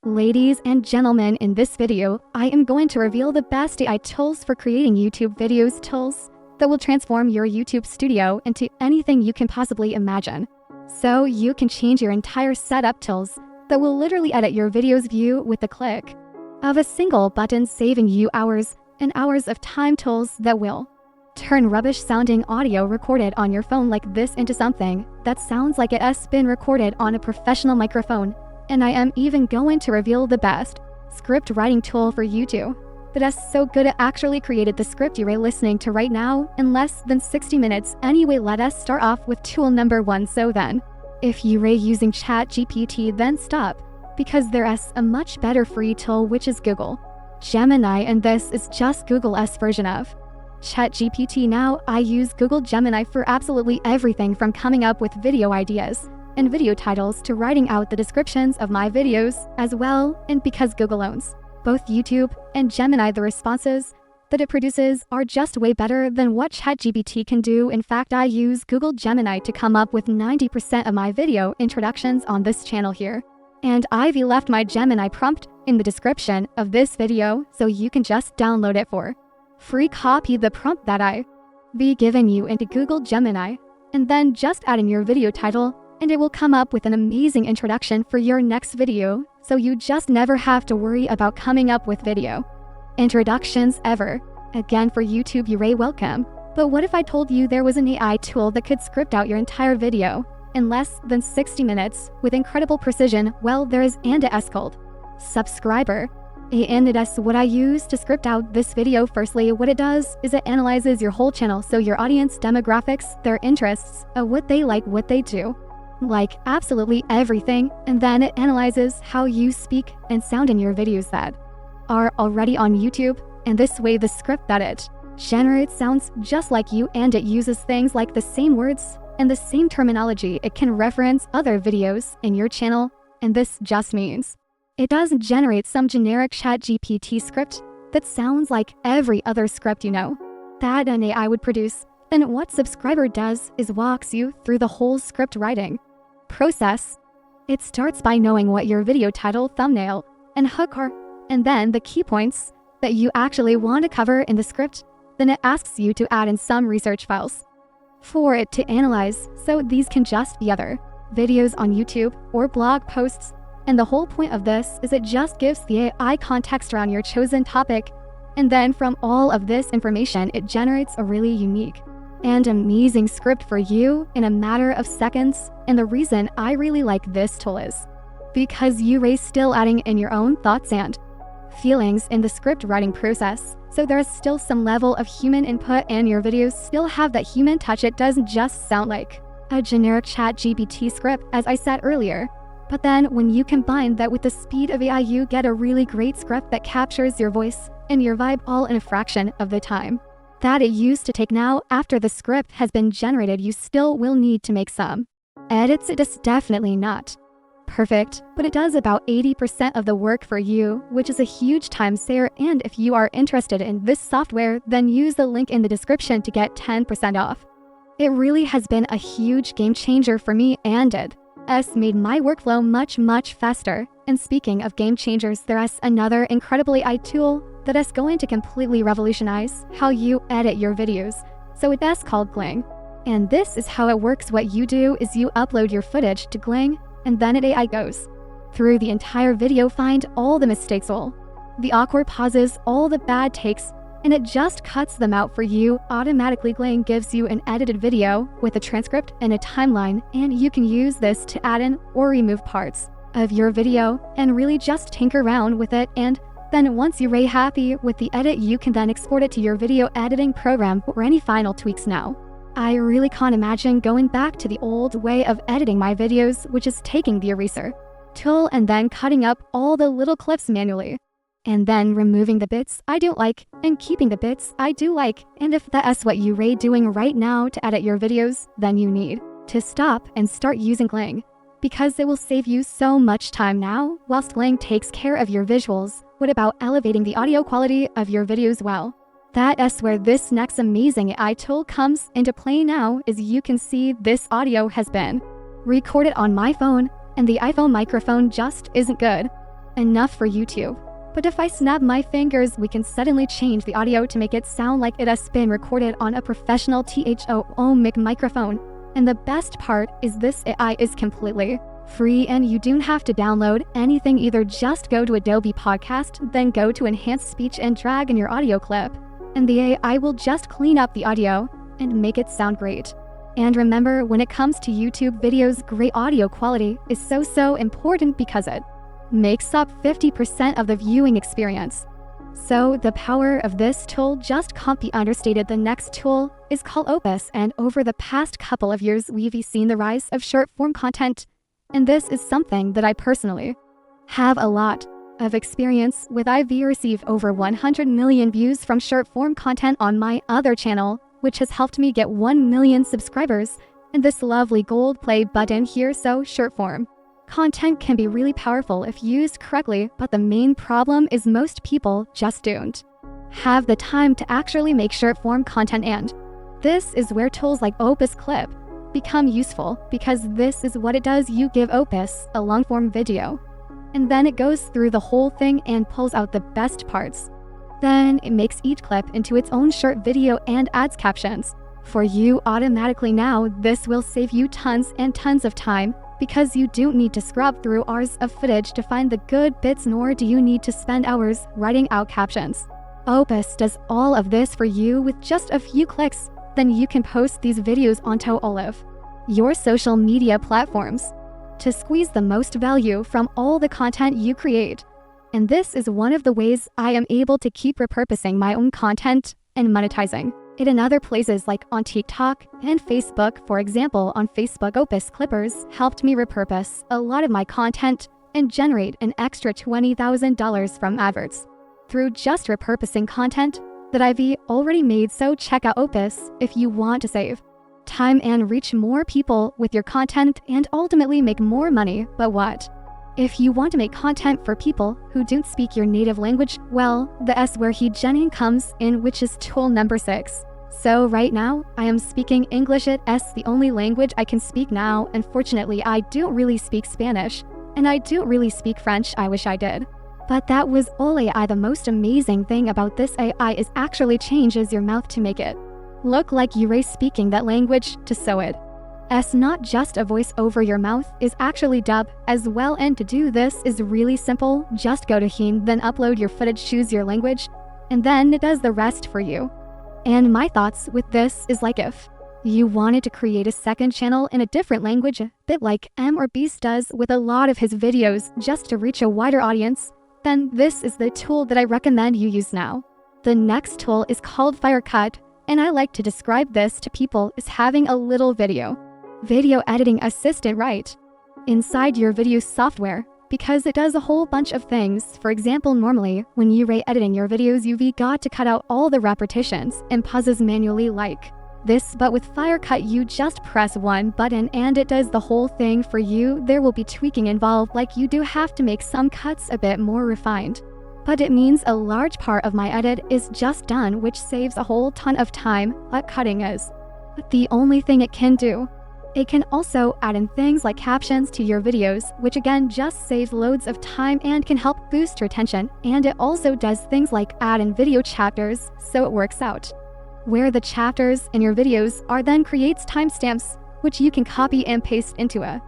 Ladies and gentlemen, in this video, I am going to reveal the best AI tools for creating YouTube videos, tools that will transform your YouTube studio into anything you can possibly imagine. So you can change your entire setup, tools that will literally edit your videos view with the click of a single button, saving you hours and hours of time. Tools that will turn rubbish sounding audio recorded on your phone like this into something that sounds like it has been recorded on a professional microphone. And I am even going to reveal the best script writing tool for YouTube that is so good it actually created the script you're listening to right now in less than 60 minutes. Anyway, let us start off with tool number 1. So then, if you're using ChatGPT, then stop, because there is a much better free tool, which is Google Gemini, and this is just Google's version of ChatGPT. Now, I use Google Gemini for absolutely everything from coming up with video ideas and video titles to writing out the descriptions of my videos as well. And because Google owns both YouTube and Gemini, the responses that it produces are just way better than what ChatGPT can do. In fact, I use Google Gemini to come up with 90% of my video introductions on this channel here. And I've left my Gemini prompt in the description of this video, so you can just download it for free. Copy the prompt that I be giving you into Google Gemini, and then just add in your video title, and it will come up with an amazing introduction for your next video, so you just never have to worry about coming up with video introductions ever again. For YouTube, you're welcome. But what if I told you there was an AI tool that could script out your entire video in less than 60 minutes with incredible precision? Well, there is, and it is called Subscriber. And it is what I use to script out this video. Firstly, what it does is it analyzes your whole channel, so your audience demographics, their interests, what they like do, like absolutely everything, and then it analyzes how you speak and sound in your videos that are already on YouTube, and this way the script that it generates sounds just like you, and it uses things like the same words and the same terminology. It can reference other videos in your channel, and this just means it doesn't generate some generic ChatGPT script that sounds like every other script you know that an AI would produce. And what Subscriber does is walks you through the whole script writing process. It starts by knowing what your video title, thumbnail, and hook are, and then the key points that you actually want to cover in the script. Then it asks you to add in some research files for it to analyze, so these can just be other videos on YouTube or blog posts. And the whole point of this is it just gives the AI context around your chosen topic, and then from all of this information it generates a really unique and amazing script for you in a matter of seconds. And the reason I really like this tool is because you're still adding in your own thoughts and feelings in the script writing process, so there is still some level of human input, and your videos still have that human touch. It doesn't just sound like a generic ChatGPT script, as I said earlier. But then when you combine that with the speed of AI, you get a really great script that captures your voice and your vibe all in a fraction of the time that it used to take. Now, after the script has been generated, you still will need to make some edits. It is definitely not perfect, but it does about 80% of the work for you, which is a huge time saver. And if you are interested in this software, then use the link in the description to get 10% off. It really has been a huge game changer for me, and it has made my workflow much faster. And speaking of game changers, there is another incredible AI tool that is going to completely revolutionize how you edit your videos. So it is called Gling. And this is how it works. What you do is you upload your footage to Gling, and then AI goes through the entire video, find all the mistakes, all the awkward pauses, all the bad takes, and it just cuts them out for you automatically. Gling gives you an edited video with a transcript and a timeline, and you can use this to add in or remove parts of your video and really just tinker around with it. And then once you're happy with the edit, you can then export it to your video editing program for any final tweaks. Now, I really can't imagine going back to the old way of editing my videos, which is taking the eraser tool and then cutting up all the little clips manually, and then removing the bits I don't like and keeping the bits I do like. And if that's what you're doing right now to edit your videos, then you need to stop and start using Gling, because it will save you so much time. Now, whilst Gling takes care of your visuals, what about elevating the audio quality of your videos? Well, that is where this next amazing AI tool comes into play. Now, as you can see, this audio has been recorded on my phone, and the iPhone microphone just isn't good. Enough for YouTube. But if I snap my fingers, we can suddenly change the audio to make it sound like it has been recorded on a professional mic microphone. And the best part is this AI is completely free and you don't have to download anything either. Just go to Adobe Podcast, then go to Enhanced Speech and drag in your audio clip. And the AI will just clean up the audio and make it sound great. And remember, when it comes to YouTube videos, great audio quality is so important because it makes up 50% of the viewing experience. So the power of this tool just can't be understated. The next tool is called Opus, and over the past couple of years, we've seen the rise of short-form content. And this is something that I personally have a lot of experience with. I've received over 100 million views from short-form content on my other channel, which has helped me get 1 million subscribers and this lovely gold play button here. So short-form content can be really powerful if used correctly, but the main problem is most people just don't have the time to actually make short-form content, and this is where tools like Opus Clip become useful, because this is what it does. You give Opus a long-form video, and then it goes through the whole thing and pulls out the best parts. Then it makes each clip into its own short video and adds captions for you automatically. Now, this will save you tons and tons of time, because you don't need to scrub through hours of footage to find the good bits, nor do you need to spend hours writing out captions. Opus does all of this for you with just a few clicks. Then you can post these videos onto all of your social media platforms to squeeze the most value from all the content you create. And this is one of the ways I am able to keep repurposing my own content and monetizing it in other places like on TikTok and Facebook. For example, on Facebook, Opus Clippers helped me repurpose a lot of my content and generate an extra $20,000 from adverts through just repurposing content that I've already made. So check out Opus if you want to save time and reach more people with your content and ultimately make more money. But what if you want to make content for people who don't speak your native language? Well, the S where Jenny comes in, which is tool number 6. So right now, I am speaking English. It's the only language I can speak now. Unfortunately, I don't really speak Spanish, and I don't really speak French. I wish I did. But that was all AI. The most amazing thing about this AI is actually changes your mouth to make it look like you're speaking that language to sew it. It's not just a voice over your mouth, is actually dub as well. And to do this is really simple. Just go to Heen, then upload your footage, choose your language, and then it does the rest for you. And my thoughts with this is, like, if you wanted to create a second channel in a different language, a bit like M or Beast does with a lot of his videos, just to reach a wider audience, then this is the tool that I recommend you use now. The next tool is called Firecut, and I like to describe this to people as having a little video editing assistant right inside your video software, because it does a whole bunch of things. For example, normally when you're editing your videos, you've got to cut out all the repetitions and pauses manually like this, but with Firecut you just press one button and it does the whole thing for you. There will be tweaking involved, like you do have to make some cuts a bit more refined, but it means a large part of my edit is just done, which saves a whole ton of time. But cutting is the only thing it can do. It can also add in things like captions to your videos, which again just saves loads of time and can help boost retention. And it also does things like add in video chapters, so it works out where the chapters in your videos are, then creates timestamps, which you can copy and paste into a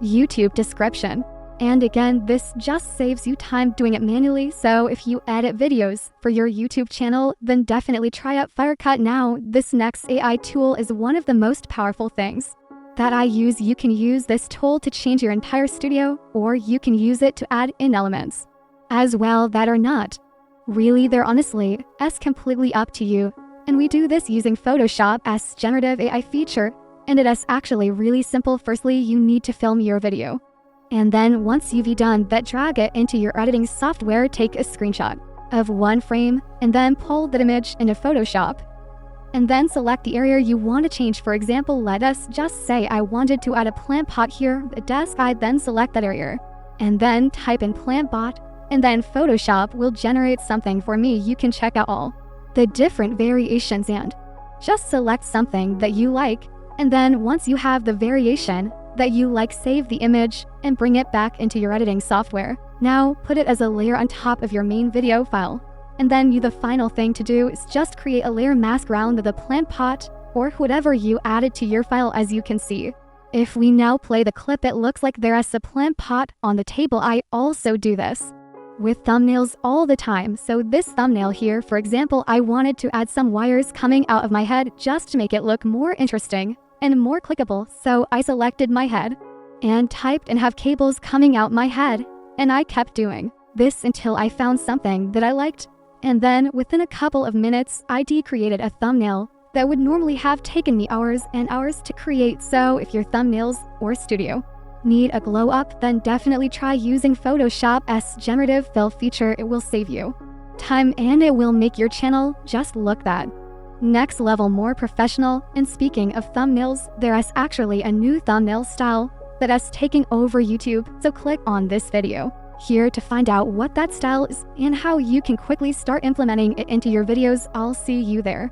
YouTube description. And again, this just saves you time doing it manually. So if you edit videos for your YouTube channel, then definitely try out Firecut now. This next AI tool is one of the most powerful things that I use. You can use this tool to change your entire studio, or you can use it to add in elements as well that are not really there. Honestly, it's completely up to you. And we do this using Photoshop as generative AI feature, and it is actually really simple. Firstly, you need to film your video. And then once you've done that, drag it into your editing software, take a screenshot of one frame, and then pull that image into Photoshop. And then select the area you want to change. For example, let us just say I wanted to add a plant pot here, the desk. I then select that area, and then type in plant pot, and then Photoshop will generate something for me. You can check out all the different variations and just select something that you like. And then once you have the variation that you like, save the image and bring it back into your editing software. Now put it as a layer on top of your main video file. And then the final thing to do is just create a layer mask around the plant pot or whatever you added to your file, as you can see. If we now play the clip, it looks like there is a plant pot on the table. I also do this with thumbnails all the time. So this thumbnail here, for example, I wanted to add some wires coming out of my head just to make it look more interesting and more clickable. So I selected my head and typed and have cables coming out my head. And I kept doing this until I found something that I liked. And then within a couple of minutes, I created a thumbnail that would normally have taken me hours and hours to create. So if your thumbnails or studio need a glow up, then definitely try using Photoshop's generative fill feature. It will save you time and it will make your channel just look that next level more professional. And speaking of thumbnails, there is actually a new thumbnail style that is taking over YouTube. So click on this video here to find out what that style is and how you can quickly start implementing it into your videos. I'll see you there.